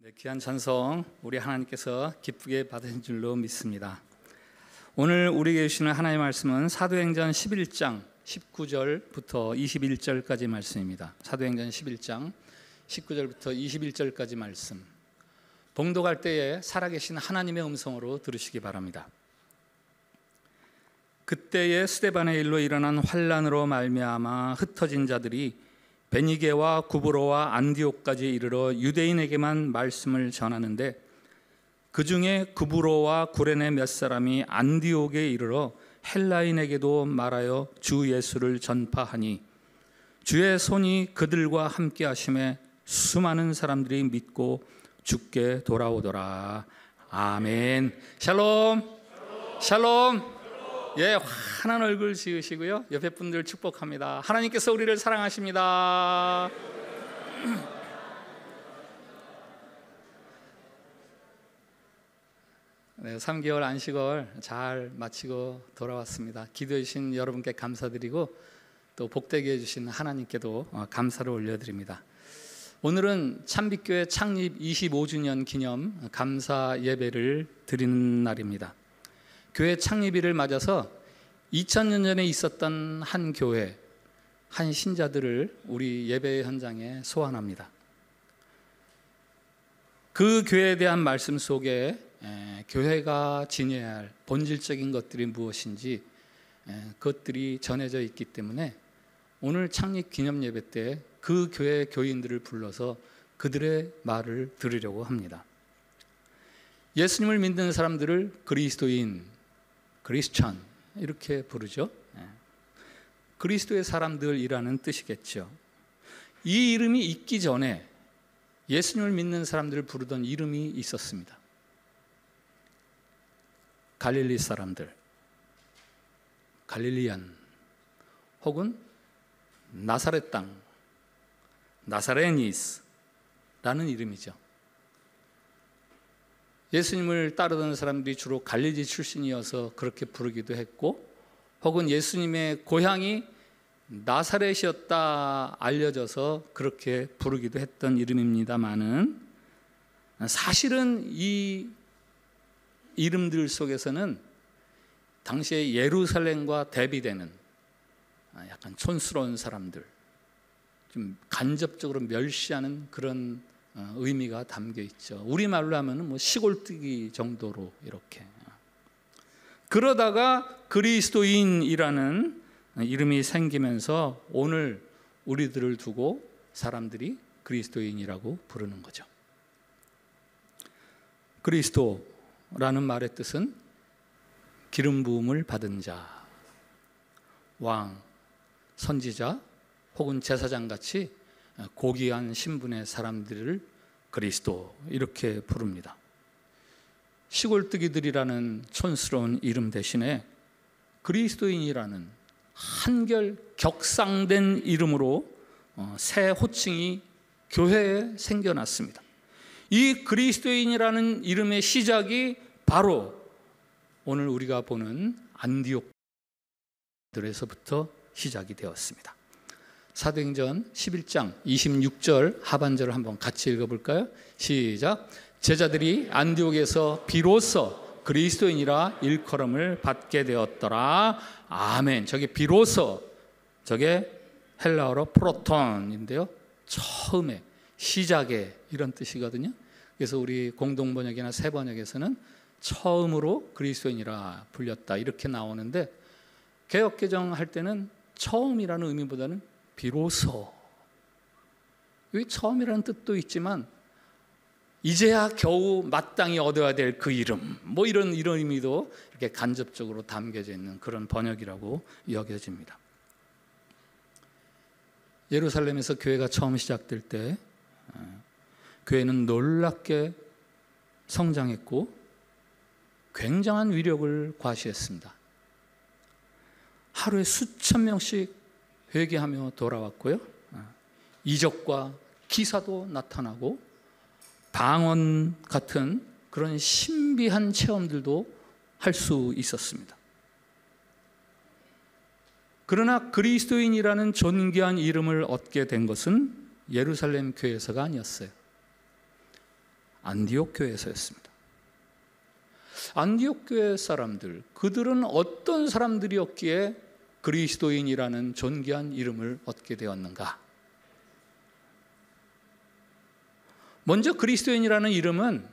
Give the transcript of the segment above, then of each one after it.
네, 귀한 찬송 우리 하나님께서 기쁘게 받으신 줄로 믿습니다. 오늘 우리에게 주시는 하나님의 말씀은 사도행전 11장 19절부터 21절까지 말씀입니다. 사도행전 11장 19절부터 21절까지 말씀. 봉독할 때에 살아계신 하나님의 음성으로 들으시기 바랍니다. 그때에 스데반의 일로 일어난 환난으로 말미암아 흩어진 자들이 베니게와 구브로와 안디옥까지 이르러 유대인에게만 말씀을 전하는데, 그 중에 구브로와 구레네 몇 사람이 안디옥에 이르러 헬라인에게도 말하여 주 예수를 전파하니 주의 손이 그들과 함께 하심에 수많은 사람들이 믿고 주께 돌아오더라. 아멘. 샬롬. 샬롬. 예, 환한 얼굴 지으시고요. 옆에 분들 축복합니다. 하나님께서 우리를 사랑하십니다. 네, 3개월 안식월 잘 마치고 돌아왔습니다. 기도해 주신 여러분께 감사드리고 또 복되게 해주신 하나님께도 감사를 올려드립니다. 오늘은 참빛교회 창립 25주년 기념 감사 예배를 드리는 날입니다. 교회 창립일을 맞아서 2000년 전에 있었던 한 교회, 한 신자들을 우리 예배 현장에 소환합니다. 그 교회에 대한 말씀 속에 교회가 지녀야 할 본질적인 것들이 무엇인지 그것들이 전해져 있기 때문에 오늘 창립 기념 예배 때 그 교회 교인들을 불러서 그들의 말을 들으려고 합니다. 예수님을 믿는 사람들을 그리스도인, 크리스찬 이렇게 부르죠. 그리스도의 사람들이라는 뜻이겠죠. 이 이름이 있기 전에 예수님을 믿는 사람들을 부르던 이름이 있었습니다. 갈릴리 사람들, 갈릴리안, 혹은 나사렛 땅, 나사레니스라는 이름이죠. 예수님을 따르던 사람들이 주로 갈릴리 출신이어서 그렇게 부르기도 했고, 혹은 예수님의 고향이 나사렛이었다 알려져서 그렇게 부르기도 했던 이름입니다마는, 사실은 이 이름들 속에서는 당시에 예루살렘과 대비되는 약간 촌스러운 사람들, 좀 간접적으로 멸시하는 그런 의미가 담겨 있죠. 우리말로 하면 뭐 시골뜨기 정도로 이렇게. 그러다가 그리스도인이라는 이름이 생기면서 오늘 우리들을 두고 사람들이 그리스도인이라고 부르는 거죠. 그리스도라는 말의 뜻은 기름 부음을 받은 자, 왕, 선지자 혹은 제사장 같이 고귀한 신분의 사람들을 그리스도 이렇게 부릅니다. 시골뜨기들이라는 촌스러운 이름 대신에 그리스도인이라는 한결 격상된 이름으로 새 호칭이 교회에 생겨났습니다. 이 그리스도인이라는 이름의 시작이 바로 오늘 우리가 보는 안디옥들에서부터 시작이 되었습니다. 사도행전 11장 26절 하반절을 한번 같이 읽어볼까요? 시작. 제자들이 안디옥에서 비로소 그리스도인이라 일컬음을 받게 되었더라. 아멘. 저게 비로소, 저게 헬라어로 프로톤인데요, 처음에, 시작에 이런 뜻이거든요. 그래서 우리 공동번역이나 새번역에서는 처음으로 그리스도인이라 불렸다 이렇게 나오는데, 개역개정 할 때는 처음이라는 의미보다는 비로소, 여기 처음이라는 뜻도 있지만 이제야 겨우 마땅히 얻어야 될 그 이름, 뭐 이런 의미도 이렇게 간접적으로 담겨져 있는 그런 번역이라고 여겨집니다. 예루살렘에서 교회가 처음 시작될 때 교회는 놀랍게 성장했고 굉장한 위력을 과시했습니다. 하루에 수천 명씩 회개하며 돌아왔고요, 이적과 기사도 나타나고 방언 같은 그런 신비한 체험들도 할 수 있었습니다. 그러나 그리스도인이라는 존귀한 이름을 얻게 된 것은 예루살렘 교회에서가 아니었어요. 안디옥 교회에서였습니다. 안디옥 교회 사람들, 그들은 어떤 사람들이었기에 그리스도인이라는 존귀한 이름을 얻게 되었는가? 먼저 그리스도인이라는 이름은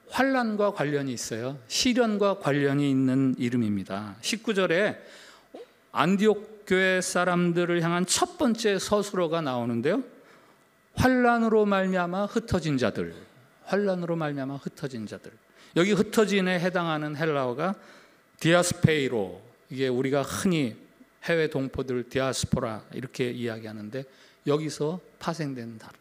환난과 관련이 있어요. 시련과 관련이 있는 이름입니다. 19절에 안디옥 교회 사람들을 향한 첫 번째 서술어가 나오는데요. 환난으로 말미암아 흩어진 자들, 환난으로 말미암아 흩어진 자들. 여기 흩어진에 해당하는 헬라어가 디아스페이로, 이게 우리가 흔히 해외 동포들 디아스포라 이렇게 이야기하는데 여기서 파생된 단어.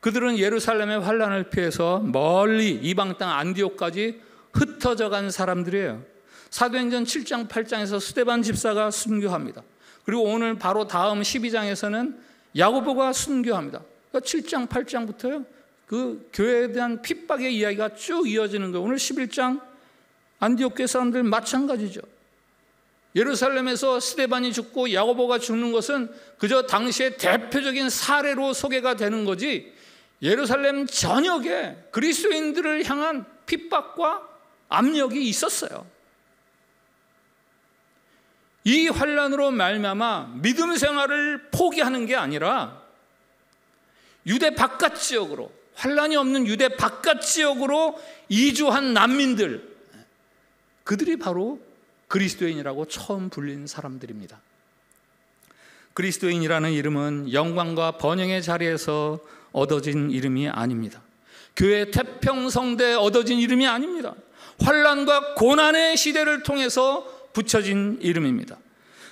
그들은 예루살렘의 환난을 피해서 멀리 이방 땅 안디옥까지 흩어져 간 사람들이에요. 사도행전 7장 8장에서 스데반 집사가 순교합니다. 그리고 오늘 바로 다음 12장에서는 야고보가 순교합니다. 그러니까 7장 8장부터요 그 교회에 대한 핍박의 이야기가 쭉 이어지는 거예요. 오늘 11장 안디옥 교회 사람들 마찬가지죠. 예루살렘에서 스데반이 죽고 야고보가 죽는 것은 그저 당시의 대표적인 사례로 소개가 되는 거지, 예루살렘 전역에 그리스도인들을 향한 핍박과 압력이 있었어요. 이 환난으로 말미암아 믿음 생활을 포기하는 게 아니라 유대 바깥 지역으로, 환난이 없는 유대 바깥 지역으로 이주한 난민들, 그들이 바로 그리스도인이라고 처음 불린 사람들입니다. 그리스도인이라는 이름은 영광과 번영의 자리에서 얻어진 이름이 아닙니다. 교회 태평성대에 얻어진 이름이 아닙니다. 환난과 고난의 시대를 통해서 붙여진 이름입니다.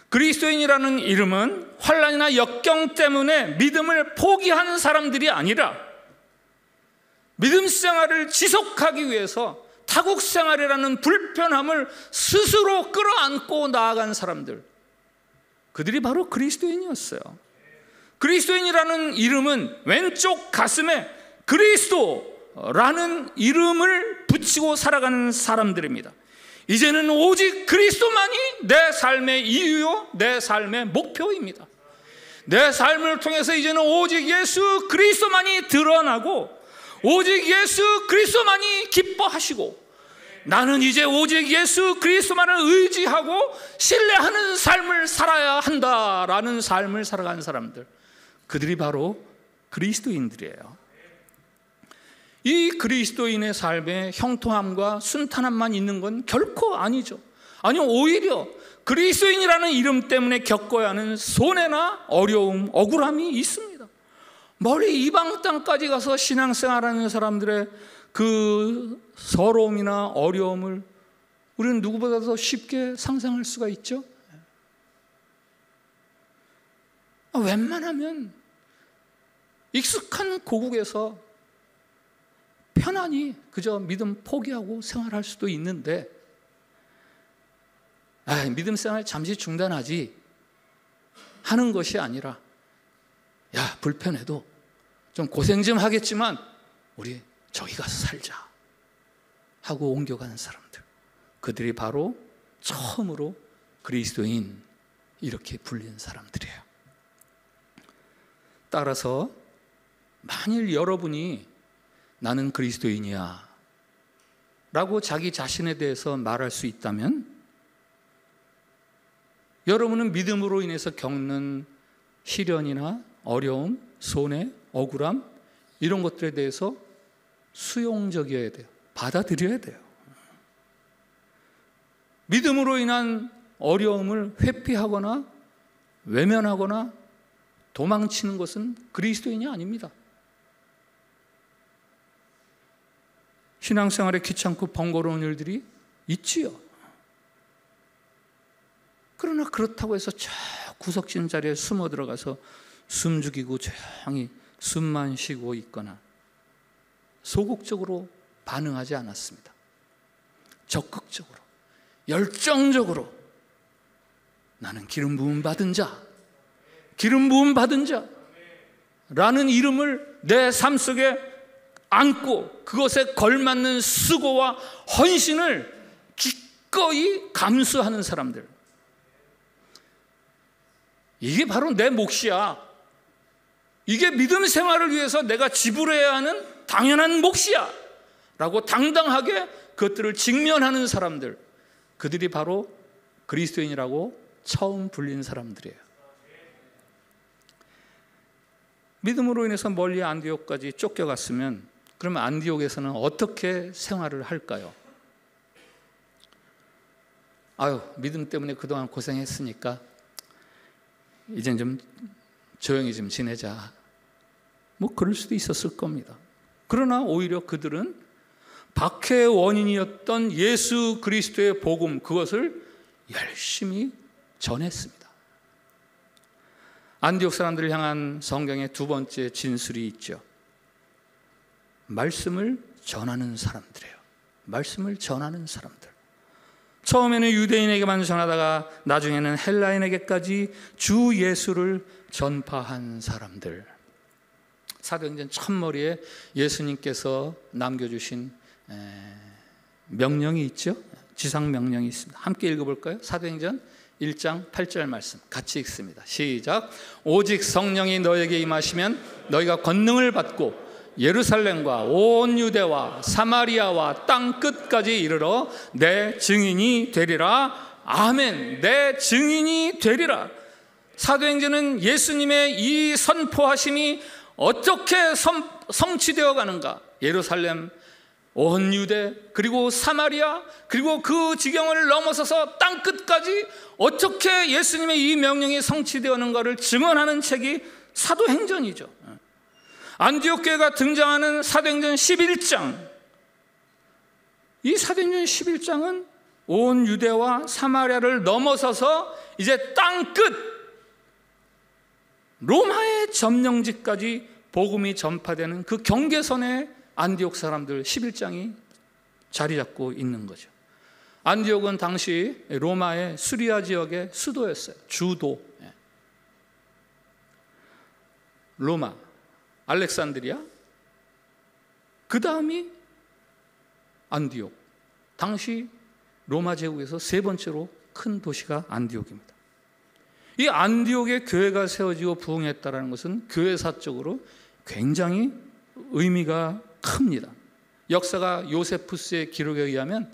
그리스도인이라는 이름은 환난이나 역경 때문에 믿음을 포기하는 사람들이 아니라 믿음 생활을 지속하기 위해서 타국 생활이라는 불편함을 스스로 끌어안고 나아간 사람들, 그들이 바로 그리스도인이었어요. 그리스도인이라는 이름은 왼쪽 가슴에 그리스도라는 이름을 붙이고 살아가는 사람들입니다. 이제는 오직 그리스도만이 내 삶의 이유요, 내 삶의 목표입니다. 내 삶을 통해서 이제는 오직 예수 그리스도만이 드러나고 오직 예수 그리스도만이 기뻐하시고 나는 이제 오직 예수 그리스도만을 의지하고 신뢰하는 삶을 살아야 한다라는 삶을 살아가는 사람들, 그들이 바로 그리스도인들이에요. 이 그리스도인의 삶에 형통함과 순탄함만 있는 건 결코 아니죠. 아니, 오히려 그리스도인이라는 이름 때문에 겪어야 하는 손해나 어려움, 억울함이 있습니다. 멀리 이방 땅까지 가서 신앙생활하는 사람들의 그 서러움이나 어려움을 우리는 누구보다 더 쉽게 상상할 수가 있죠. 웬만하면 익숙한 고국에서 편안히 그저 믿음 포기하고 생활할 수도 있는데, 믿음 생활 잠시 중단하지 하는 것이 아니라, 야, 불편해도 좀 고생 좀 하겠지만 우리 저기 가서 살자 하고 옮겨가는 사람들, 그들이 바로 처음으로 그리스도인 이렇게 불린 사람들이에요. 따라서 만일 여러분이 나는 그리스도인이야 라고 자기 자신에 대해서 말할 수 있다면, 여러분은 믿음으로 인해서 겪는 시련이나 어려움, 손해, 억울함, 이런 것들에 대해서 수용적이어야 돼요. 받아들여야 돼요. 믿음으로 인한 어려움을 회피하거나 외면하거나 도망치는 것은 그리스도인이 아닙니다. 신앙생활에 귀찮고 번거로운 일들이 있지요. 그러나 그렇다고 해서 저 구석진 자리에 숨어 들어가서 숨 죽이고 조용히 숨만 쉬고 있거나 소극적으로 반응하지 않았습니다. 적극적으로, 열정적으로 나는 기름 부음 받은 자, 기름 부음 받은 자라는 이름을 내 삶 속에 안고 그것에 걸맞는 수고와 헌신을 기꺼이 감수하는 사람들, 이게 바로 내 몫이야. 이게 믿음 생활을 위해서 내가 지불해야 하는 당연한 몫이야 라고 당당하게 그것들을 직면하는 사람들, 그들이 바로 그리스도인이라고 처음 불린 사람들이에요. 믿음으로 인해서 멀리 안디옥까지 쫓겨갔으면 그러면 안디옥에서는 어떻게 생활을 할까요? 아유, 믿음 때문에 그동안 고생했으니까 이젠 좀 조용히 좀 지내자, 뭐 그럴 수도 있었을 겁니다. 그러나 오히려 그들은 박해의 원인이었던 예수 그리스도의 복음, 그것을 열심히 전했습니다. 안디옥 사람들을 향한 성경의 두 번째 진술이 있죠. 말씀을 전하는 사람들이에요. 말씀을 전하는 사람들. 처음에는 유대인에게만 전하다가 나중에는 헬라인에게까지 주 예수를 전파한 사람들. 사도행전 첫머리에 예수님께서 남겨주신 명령이 있죠. 지상명령이 있습니다. 함께 읽어볼까요? 사도행전 1장 8절 말씀 같이 읽습니다. 시작. 오직 성령이 너에게 임하시면 너희가 권능을 받고 예루살렘과 온 유대와 사마리아와 땅 끝까지 이르러 내 증인이 되리라. 아멘. 내 증인이 되리라. 사도행전은 예수님의 이 선포하심이 어떻게 성취되어 가는가. 예루살렘, 온 유대, 그리고 사마리아, 그리고 그 지경을 넘어서서 땅 끝까지 어떻게 예수님의 이 명령이 성취되었는가를 증언하는 책이 사도행전이죠. 안디옥 교회가 등장하는 사도행전 11장, 이 사도행전 11장은 온 유대와 사마리아를 넘어서서 이제 땅 끝 로마의 점령지까지 복음이 전파되는 그 경계선에 안디옥 사람들 11장이 자리 잡고 있는 거죠. 안디옥은 당시 로마의 수리아 지역의 수도였어요. 주도. 로마, 알렉산드리아, 그 다음이 안디옥. 당시 로마 제국에서 세 번째로 큰 도시가 안디옥입니다. 이 안디옥에 교회가 세워지고 부흥했다는 것은 교회사적으로 굉장히 의미가 큽니다. 역사가 요세푸스의 기록에 의하면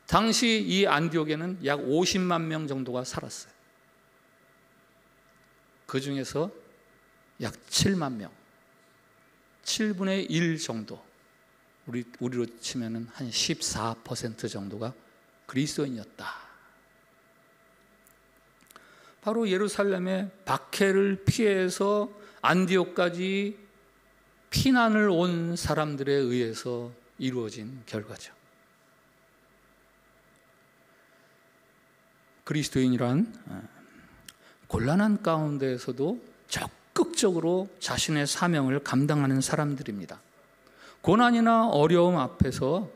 당시 이 안디옥에는 약 50만 명 정도가 살았어요. 그 중에서 약 7만 명, 7분의 1 정도, 우리로 치면 한 14% 정도가 그리스도인이었다. 바로 예루살렘의 박해를 피해서 안디옥까지 피난을 온 사람들에 의해서 이루어진 결과죠. 그리스도인이란 곤란한 가운데에서도 적극적으로 자신의 사명을 감당하는 사람들입니다. 고난이나 어려움 앞에서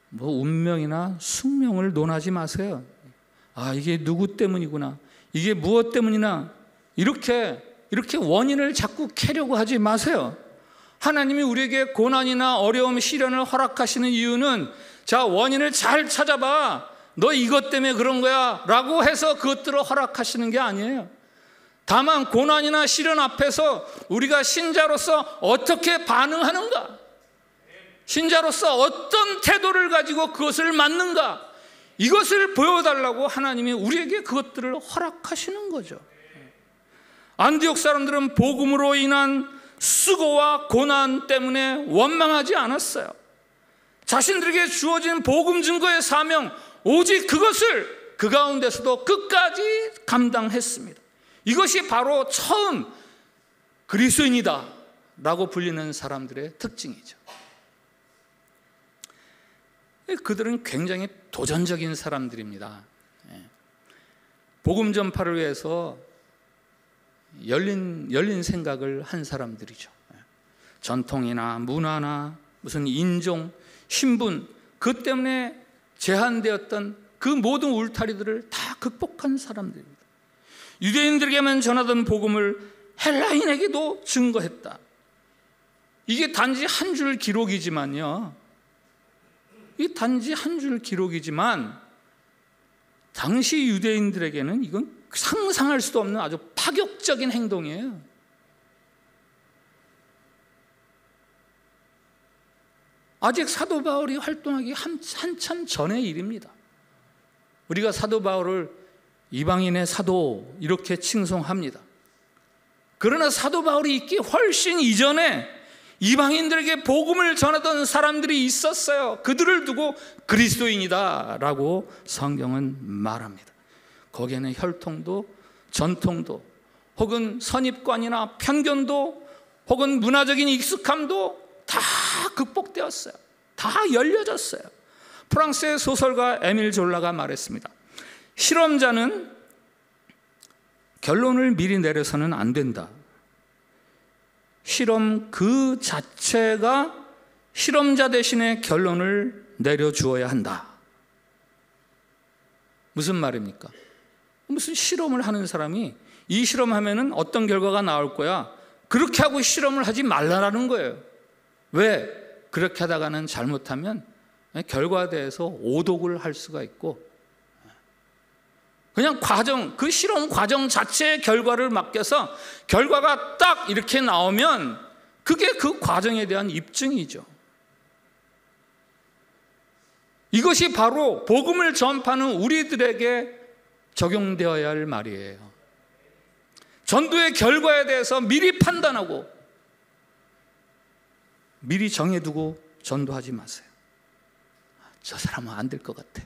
뭐 운명이나 숙명을 논하지 마세요. 아, 이게 누구 때문이구나, 이게 무엇 때문이나, 이렇게 원인을 자꾸 캐려고 하지 마세요. 하나님이 우리에게 고난이나 어려움, 시련을 허락하시는 이유는 자, 원인을 잘 찾아봐, 너 이것 때문에 그런 거야 라고 해서 그것들을 허락하시는 게 아니에요. 다만 고난이나 시련 앞에서 우리가 신자로서 어떻게 반응하는가, 신자로서 어떤 태도를 가지고 그것을 맞는가, 이것을 보여달라고 하나님이 우리에게 그것들을 허락하시는 거죠. 안디옥 사람들은 복음으로 인한 수고와 고난 때문에 원망하지 않았어요. 자신들에게 주어진 복음 증거의 사명, 오직 그것을 그 가운데서도 끝까지 감당했습니다. 이것이 바로 처음 그리스도인이다 라고 불리는 사람들의 특징이죠. 그들은 굉장히 도전적인 사람들입니다. 복음 전파를 위해서 열린 생각을 한 사람들이죠. 전통이나 문화나 무슨 인종, 신분, 그 때문에 제한되었던 그 모든 울타리들을 다 극복한 사람들입니다. 유대인들에게만 전하던 복음을 헬라인에게도 증거했다. 이게 단지 한 줄 기록이지만요, 이 단지 한 줄 기록이지만 당시 유대인들에게는 이건 상상할 수도 없는 아주 파격적인 행동이에요. 아직 사도 바울이 활동하기 한참 전의 일입니다. 우리가 사도 바울을 이방인의 사도 이렇게 칭송합니다. 그러나 사도 바울이 있기 훨씬 이전에 이방인들에게 복음을 전하던 사람들이 있었어요. 그들을 두고 그리스도인이다 라고 성경은 말합니다. 거기에는 혈통도 전통도 혹은 선입관이나 편견도 혹은 문화적인 익숙함도 다 극복되었어요. 다 열려졌어요. 프랑스의 소설가 에밀 졸라가 말했습니다. 실험자는 결론을 미리 내려서는 안 된다. 실험 그 자체가 실험자 대신에 결론을 내려주어야 한다. 무슨 말입니까? 무슨 실험을 하는 사람이 이 실험하면은 어떤 결과가 나올 거야, 그렇게 하고 실험을 하지 말라라는 거예요. 왜? 그렇게 하다가는 잘못하면 결과에 대해서 오독을 할 수가 있고, 그냥 과정, 그 실험 과정 자체의 결과를 맡겨서 결과가 딱 이렇게 나오면 그게 그 과정에 대한 입증이죠. 이것이 바로 복음을 전파하는 우리들에게 적용되어야 할 말이에요. 전도의 결과에 대해서 미리 판단하고 미리 정해두고 전도하지 마세요. 저 사람은 안 될 것 같아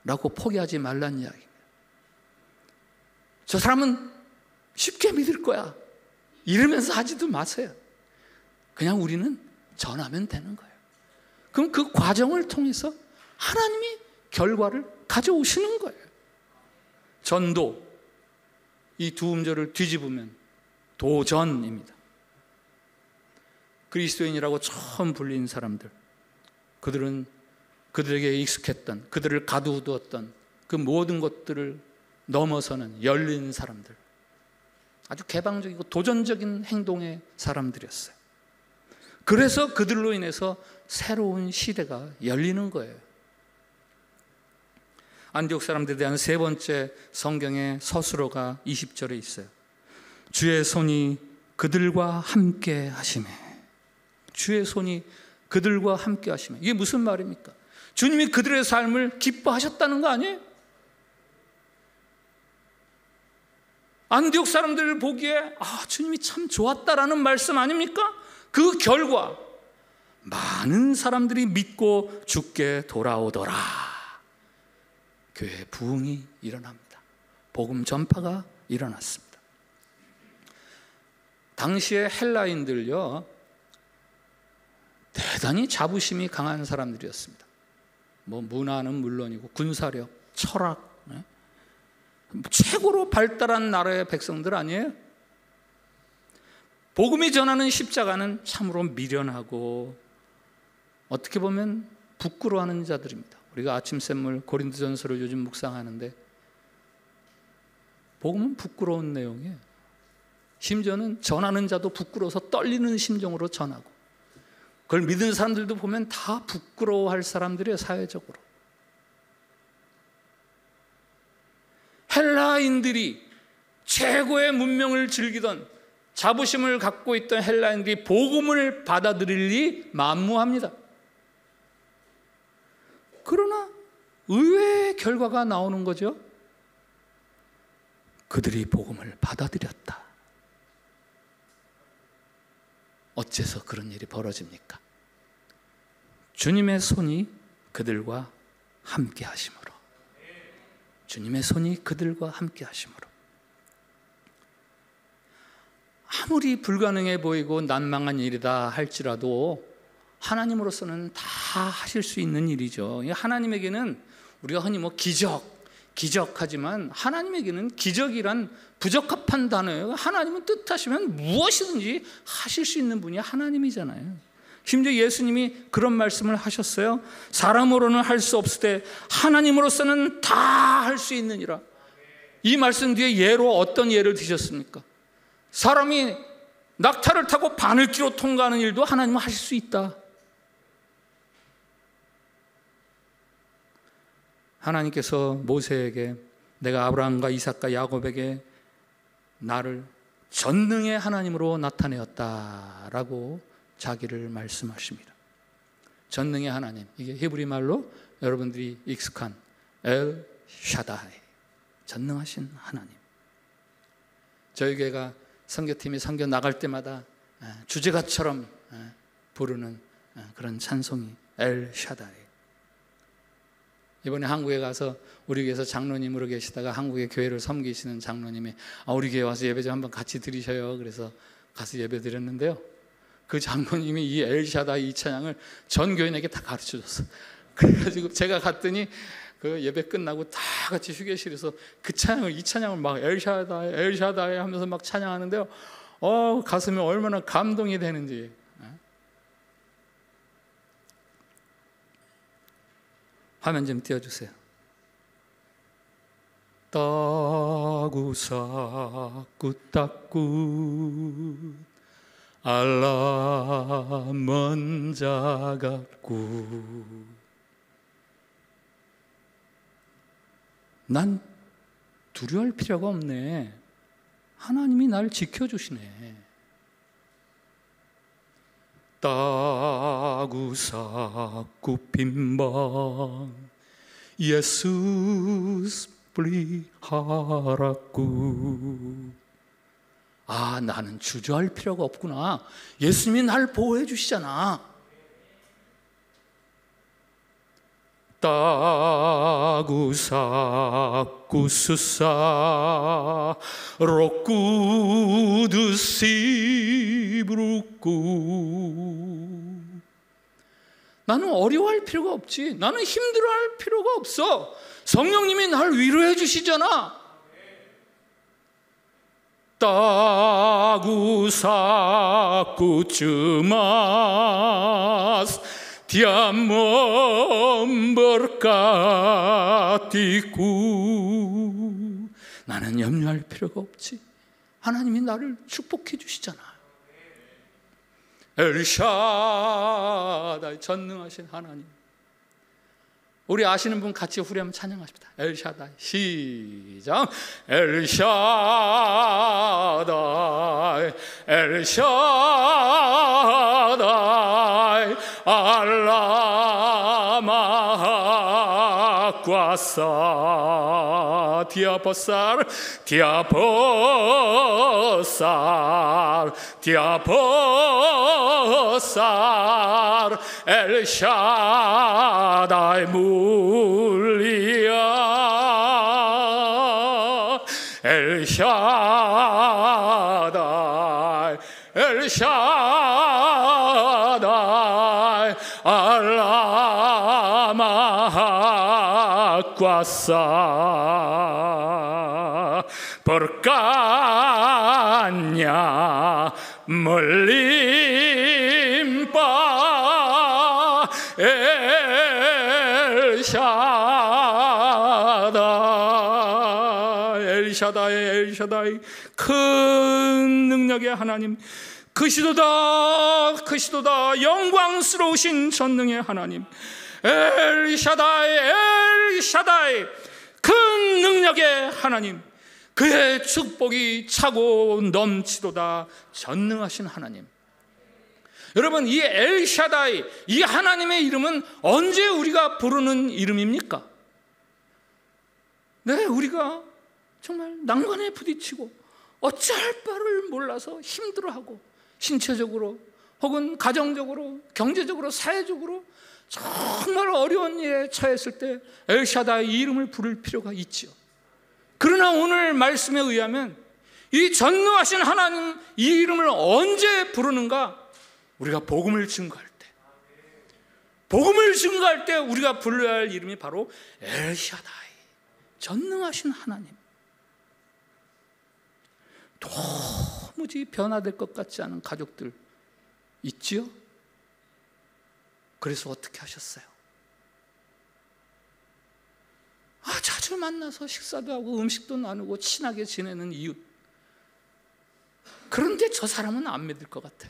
라고 포기하지 말라는 이야기입니다. 저 사람은 쉽게 믿을 거야 이러면서 하지도 마세요. 그냥 우리는 전하면 되는 거예요. 그럼 그 과정을 통해서 하나님이 결과를 가져오시는 거예요. 전도, 이 두 음절을 뒤집으면 도전입니다. 그리스도인이라고 처음 불린 사람들, 그들은 그들에게 익숙했던, 그들을 가두었던 그 모든 것들을 넘어서는 열린 사람들, 아주 개방적이고 도전적인 행동의 사람들이었어요. 그래서 그들로 인해서 새로운 시대가 열리는 거예요. 안디옥 사람들에 대한 세 번째 성경의 서술어가 20절에 있어요. 주의 손이 그들과 함께 하시매. 주의 손이 그들과 함께 하시매. 이게 무슨 말입니까? 주님이 그들의 삶을 기뻐하셨다는 거 아니에요? 안디옥 사람들을 보기에 주님이 참 좋았다라는 말씀 아닙니까? 그 결과 많은 사람들이 믿고 주께 돌아오더라. 교회에 부흥이 일어납니다. 복음 전파가 일어났습니다. 당시에 헬라인들요, 대단히 자부심이 강한 사람들이었습니다. 문화는 물론이고 군사력, 철학, 최고로 발달한 나라의 백성들 아니에요? 복음이 전하는 십자가는 참으로 미련하고 어떻게 보면 부끄러워하는 자들입니다. 우리가 아침 샘물 고린도전서를 요즘 묵상하는데 복음은 부끄러운 내용이에요. 심지어는 전하는 자도 부끄러워서 떨리는 심정으로 전하고, 그걸 믿는 사람들도 보면 다 부끄러워할 사람들이에요. 사회적으로 헬라인들이 최고의 문명을 즐기던, 자부심을 갖고 있던 헬라인들이 복음을 받아들일리 만무합니다. 그러나 의외의 결과가 나오는 거죠. 그들이 복음을 받아들였다. 어째서 그런 일이 벌어집니까? 주님의 손이 그들과 함께 하심으로. 주님의 손이 그들과 함께 하심으로. 아무리 불가능해 보이고 난망한 일이다 할지라도 하나님으로서는 다 하실 수 있는 일이죠. 하나님에게는 우리가 흔히 기적하지만 하나님에게는 기적이란 부적합한 단어예요. 하나님은 뜻하시면 무엇이든지 하실 수 있는 분이 하나님이잖아요. 심지어 예수님이 그런 말씀을 하셨어요. 사람으로는 할 수 없을 때 하나님으로서는 다 할 수 있느니라. 이 말씀 뒤에 예로 어떤 예를 드셨습니까? 사람이 낙타를 타고 바늘길로 통과하는 일도 하나님은 하실 수 있다. 하나님께서 모세에게 내가 아브라함과 이삭과 야곱에게 나를 전능의 하나님으로 나타내었다라고 자기를 말씀하십니다. 전능의 하나님, 이게 히브리 말로 여러분들이 익숙한 엘 샤다이, 전능하신 하나님. 저희 교회가 선교팀이 선교 나갈 때마다 주제가처럼 부르는 그런 찬송이 엘 샤다이. 이번에 한국에 가서 우리 교회에서 장로님으로 계시다가 한국의 교회를 섬기시는 장로님이 우리 교회 와서 예배 좀 한번 같이 드리셔요. 그래서 가서 예배 드렸는데요, 그 장로님이 이 엘샤다이 이 찬양을 전 교인에게 다 가르쳐 줬어. 그래가지고 제가 갔더니 그 예배 끝나고 다 같이 휴게실에서 그 찬양을, 이 찬양을 막 엘샤다이 엘샤다이 하면서 막 찬양하는데요, 가슴이 얼마나 감동이 되는지. 화면 좀 띄워주세요. 따구사 꾸따꾸 알라 먼자갑구. 난 두려워할 필요가 없네. 하나님이 날 지켜주시네. 따구사 꾸핀방 예수스 플리하라꾸. 나는 주저할 필요가 없구나. 예수님이 날 보호해 주시잖아. 따구사 꾸수사 로꾸두시브루꾸. 나는 어려워할 필요가 없지. 나는 힘들어할 필요가 없어. 성령님이 날 위로해 주시잖아. 따구사 꾸츠마스 디아몬버까티꾸. 나는 염려할 필요가 없지. 하나님이 나를 축복해 주시잖아. 엘샤다이, 전능하신 하나님. 우리 아시는 분 같이 후렴 찬양하십니다. 엘샤다이. 시작. 엘샤다이 엘샤다이 알라마하과사 디아포살 디아포살 디아포살 엘샤다이 물리야 엘샤다이 엘샤다이 알라마하과사 버까냐 멀림바 엘샤다이 엘샤다이 엘샤다이. 큰 능력의 하나님, 크시도다 영광스러우신 전능의 하나님 엘샤다이 엘샤다이. 큰 능력의 하나님, 그의 축복이 차고 넘치도다 전능하신 하나님. 여러분, 이 엘샤다이, 이 하나님의 이름은 언제 우리가 부르는 이름입니까? 네, 우리가 정말 난관에 부딪히고 어찌할 바를 몰라서 힘들어하고 신체적으로 혹은 가정적으로 경제적으로 사회적으로 정말 어려운 일에 처했을 때 엘샤다이 이름을 부를 필요가 있지요. 그러나 오늘 말씀에 의하면 이 전능하신 하나님 이 이름을 언제 부르는가? 우리가 복음을 증거할 때, 복음을 증거할 때 우리가 불러야 할 이름이 바로 엘샤다이, 전능하신 하나님. 도무지 변화될 것 같지 않은 가족들 있지요? 그래서 어떻게 하셨어요? 자주 만나서 식사도 하고 음식도 나누고 친하게 지내는 이웃. 그런데 저 사람은 안 믿을 것 같아.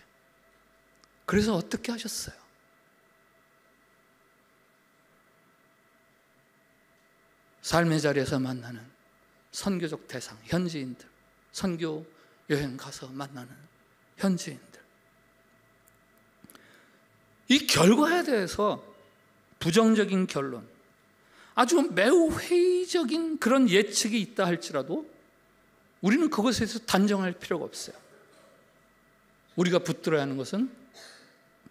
그래서 어떻게 하셨어요? 삶의 자리에서 만나는 선교적 대상, 현지인들, 선교 여행 가서 만나는 현지인들, 이 결과에 대해서 부정적인 결론, 아주 매우 회의적인 그런 예측이 있다 할지라도 우리는 그것에 대해서 단정할 필요가 없어요. 우리가 붙들어야 하는 것은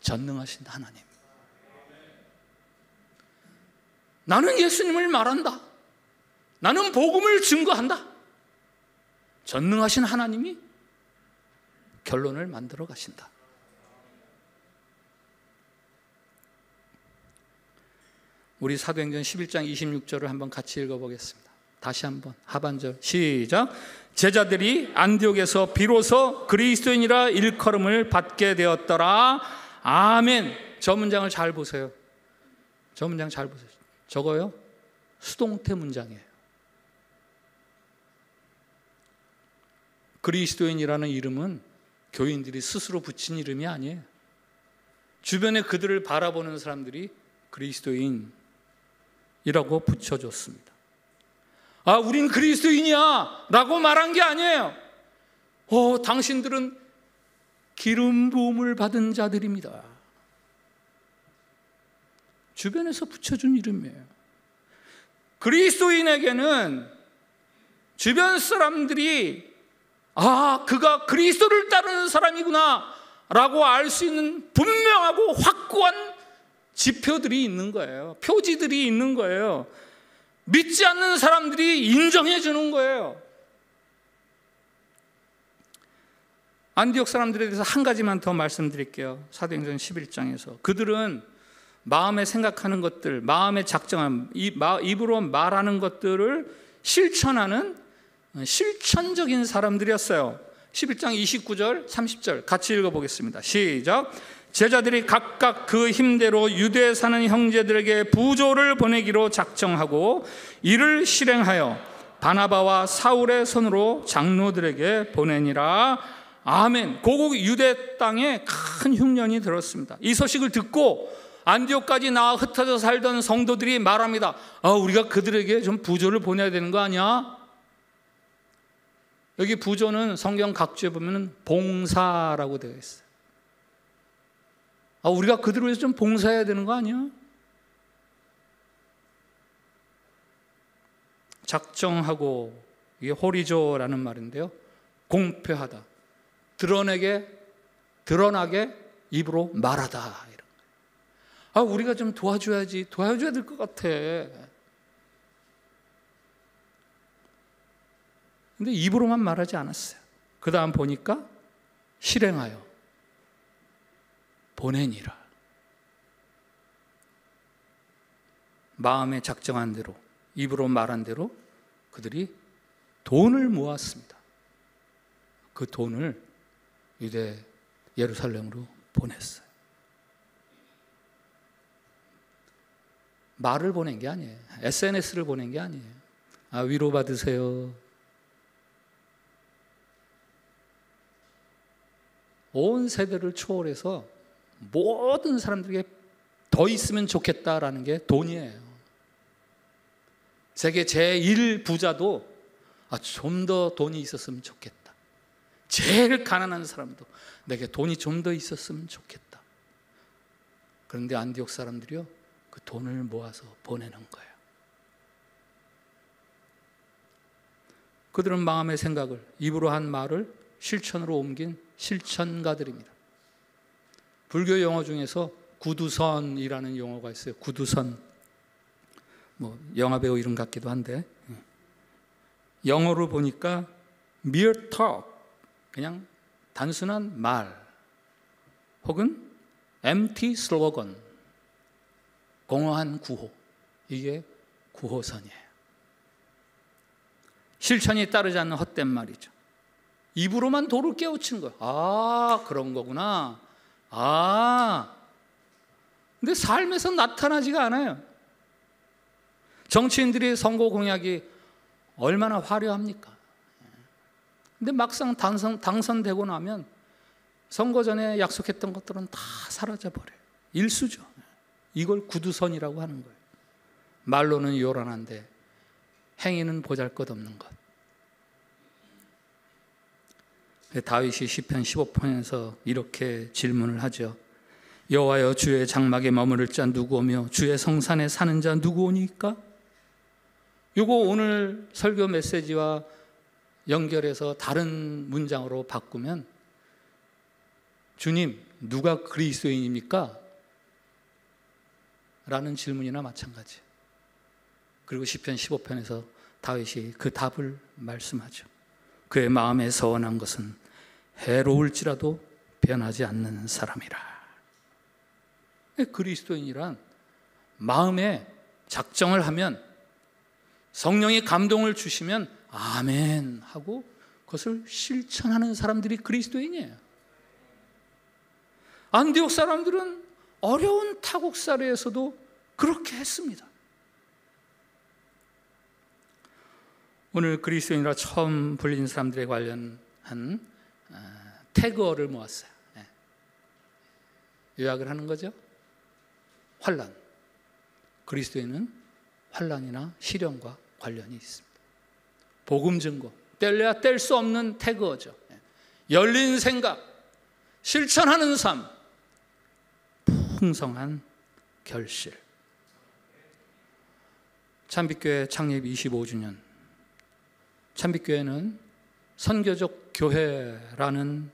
전능하신 하나님. 나는 예수님을 말한다. 나는 복음을 증거한다. 전능하신 하나님이 결론을 만들어 가신다. 우리 사도행전 11장 26절을 한번 같이 읽어보겠습니다. 다시 한번 하반절 시작. 제자들이 안디옥에서 비로소 그리스도인이라 일컬음을 받게 되었더라. 아멘. 저 문장을 잘 보세요. 저 문장 잘 보세요. 저거요, 수동태 문장이에요. 그리스도인이라는 이름은 교인들이 스스로 붙인 이름이 아니에요. 주변에 그들을 바라보는 사람들이 그리스도인이라고 붙여줬습니다. 아, 우린 그리스도인이야 라고 말한 게 아니에요. 당신들은 기름 부음을 받은 자들입니다. 주변에서 붙여준 이름이에요. 그리스도인에게는 주변 사람들이 그가 그리스도를 따르는 사람이구나 라고 알 수 있는 분명하고 확고한 지표들이 있는 거예요. 표지들이 있는 거예요. 믿지 않는 사람들이 인정해 주는 거예요. 안디옥 사람들에 대해서 한 가지만 더 말씀드릴게요. 사도행전 11장에서 그들은 마음에 생각하는 것들, 마음에 작정한, 입으로 말하는 것들을 실천하는 실천적인 사람들이었어요. 11장 29절 30절 같이 읽어보겠습니다. 시작. 제자들이 각각 그 힘대로 유대에 사는 형제들에게 부조를 보내기로 작정하고 이를 실행하여 바나바와 사울의 손으로 장로들에게 보내니라. 아멘. 고국 유대 땅에 큰 흉년이 들었습니다. 이 소식을 듣고 안디옥까지 나와 흩어져 살던 성도들이 말합니다. 우리가 그들에게 좀 부조를 보내야 되는 거 아니야? 여기 부조는 성경 각주에 보면 봉사라고 되어 있어요. 우리가 그들을 위해서 좀 봉사해야 되는 거 아니야? 작정하고, 이게 호리조라는 말인데요, 공표하다, 드러나게 입으로 말하다. 우리가 좀 도와줘야 될 것 같아. 근데 입으로만 말하지 않았어요. 그 다음 보니까 실행하여 보내니라. 마음에 작정한 대로, 입으로 말한 대로 그들이 돈을 모았습니다. 그 돈을 유대 예루살렘으로 보냈어요. 말을 보낸 게 아니에요. SNS를 보낸 게 아니에요. 위로받으세요. 온 세대를 초월해서 모든 사람들에게 더 있으면 좋겠다라는 게 돈이에요. 세계 제1부자도 좀 더 돈이 있었으면 좋겠다. 제일 가난한 사람도 내게 돈이 좀 더 있었으면 좋겠다. 그런데 안디옥 사람들이요, 그 돈을 모아서 보내는 거예요. 그들은 마음의 생각을, 입으로 한 말을 실천으로 옮긴 실천가들입니다. 불교 용어 중에서 구두선이라는 용어가 있어요. 구두선. 영화배우 이름 같기도 한데, 영어로 보니까 mere talk, 그냥 단순한 말, 혹은 empty slogan, 공허한 구호. 이게 구호선이에요. 실천이 따르지 않는 헛된 말이죠. 입으로만 도를 깨우치는 거예요. 그런 거구나. 근데 삶에서 나타나지가 않아요. 정치인들이 선거 공약이 얼마나 화려합니까? 근데 막상 당선되고 나면 선거 전에 약속했던 것들은 다 사라져버려요. 일수죠. 이걸 구두선이라고 하는 거예요. 말로는 요란한데 행위는 보잘것없는 것. 다윗이 시편 15편에서 이렇게 질문을 하죠. 여호와여, 주의 장막에 머무를 자 누구오며 주의 성산에 사는 자 누구오니까? 이거 오늘 설교 메시지와 연결해서 다른 문장으로 바꾸면, 주님, 누가 그리스도인입니까? 라는 질문이나 마찬가지. 그리고 시편 15편에서 다윗이 그 답을 말씀하죠. 그의 마음에 서원한 것은 해로울지라도 변하지 않는 사람이라. 그리스도인이란 마음에 작정을 하면, 성령이 감동을 주시면 아멘 하고 그것을 실천하는 사람들이 그리스도인이에요. 안디옥 사람들은 어려운 타국살이에서도 그렇게 했습니다. 오늘 그리스도인이라 처음 불린 사람들에 관련한 태그어를 모았어요. 요약을 하는 거죠. 환난. 그리스도인은 환난이나 시련과 관련이 있습니다. 복음 증거, 뗄래야 뗄 수 없는 태그어죠. 열린 생각, 실천하는 삶, 풍성한 결실. 참빛교회 창립 25주년. 참빛교회는 선교적 교회라는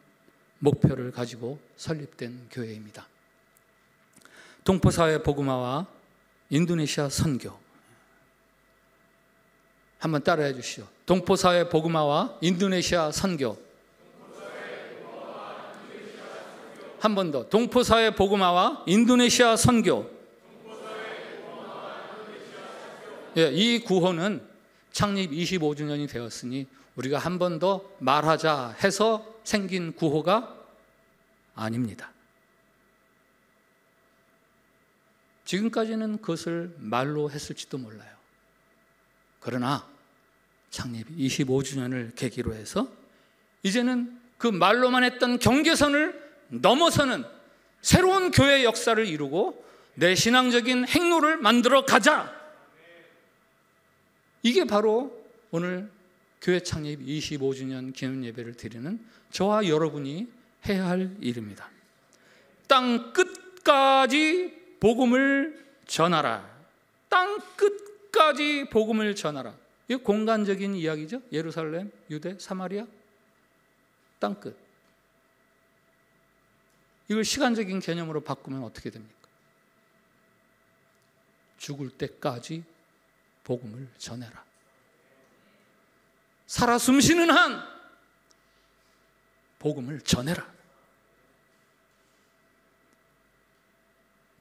목표를 가지고 설립된 교회입니다. 동포사회 복음화와 인도네시아 선교. 한번 따라해 주시죠. 동포사회 복음화와 인도네시아 선교. 한 번 더. 동포사회 복음화와 인도네시아 선교. 예, 이 구호는 창립 25주년이 되었으니 우리가 한 번 더 말하자 해서 생긴 구호가 아닙니다. 지금까지는 그것을 말로 했을지도 몰라요. 그러나 창립 25주년을 계기로 해서 이제는 그 말로만 했던 경계선을 넘어서는 새로운 교회 역사를 이루고 내 신앙적인 행로를 만들어 가자. 이게 바로 오늘 교회 창립 25주년 기념 예배를 드리는 저와 여러분이 해야 할 일입니다. 땅 끝까지 복음을 전하라. 땅 끝까지 복음을 전하라. 이거 공간적인 이야기죠. 예루살렘, 유대, 사마리아, 땅 끝. 이걸 시간적인 개념으로 바꾸면 어떻게 됩니까? 죽을 때까지 복음을 전해라. 살아 숨쉬는 한 복음을 전해라.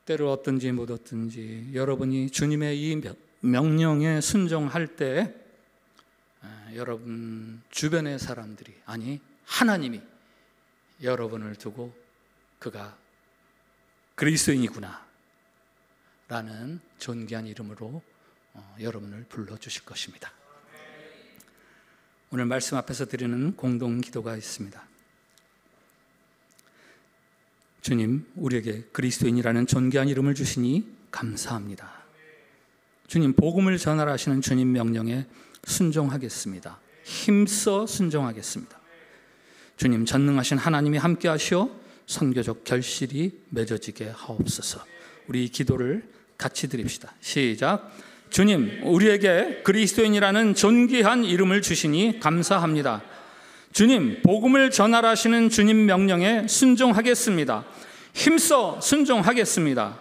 때를 얻든지 못 얻든지 여러분이 주님의 이 명령에 순종할 때 여러분 주변의 사람들이, 아니 하나님이 여러분을 두고 그가 그리스도인이구나 라는 존귀한 이름으로 여러분을 불러주실 것입니다. 오늘 말씀 앞에서 드리는 공동 기도가 있습니다. 주님, 우리에게 그리스도인이라는 존귀한 이름을 주시니 감사합니다. 주님, 복음을 전하라 하시는 주님 명령에 순종하겠습니다. 힘써 순종하겠습니다. 주님, 전능하신 하나님이 함께 하시어 선교적 결실이 맺어지게 하옵소서. 우리 이 기도를 같이 드립시다. 시작. 주님, 우리에게 그리스도인이라는 존귀한 이름을 주시니 감사합니다. 주님, 복음을 전하라 하시는 주님 명령에 순종하겠습니다. 힘써 순종하겠습니다.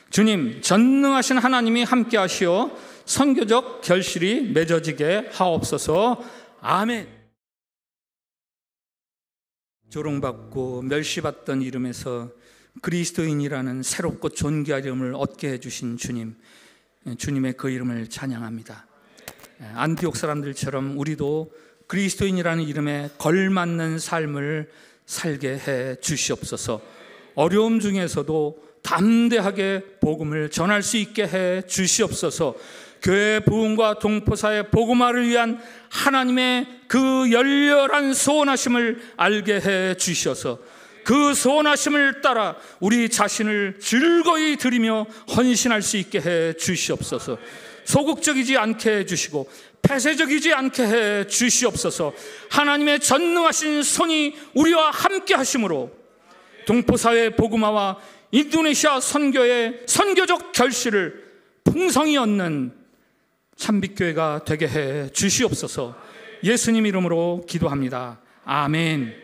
주님, 전능하신 하나님이 함께 하시어 선교적 결실이 맺어지게 하옵소서. 아멘. 조롱받고 멸시받던 이름에서 그리스도인이라는 새롭고 존귀한 이름을 얻게 해주신 주님, 주님의 그 이름을 찬양합니다. 안디옥 사람들처럼 우리도 그리스도인이라는 이름에 걸맞는 삶을 살게 해 주시옵소서. 어려움 중에서도 담대하게 복음을 전할 수 있게 해 주시옵소서. 교회 부흥과 동포사의 복음화를 위한 하나님의 그 열렬한 소원하심을 알게 해 주셔서 그 소원하심을 따라 우리 자신을 즐거이 드리며 헌신할 수 있게 해 주시옵소서. 소극적이지 않게 해 주시고 폐쇄적이지 않게 해 주시옵소서. 하나님의 전능하신 손이 우리와 함께 하심으로 동포사회 복음화와 인도네시아 선교의 선교적 결실을 풍성히 얻는 참빛교회가 되게 해 주시옵소서. 예수님 이름으로 기도합니다. 아멘.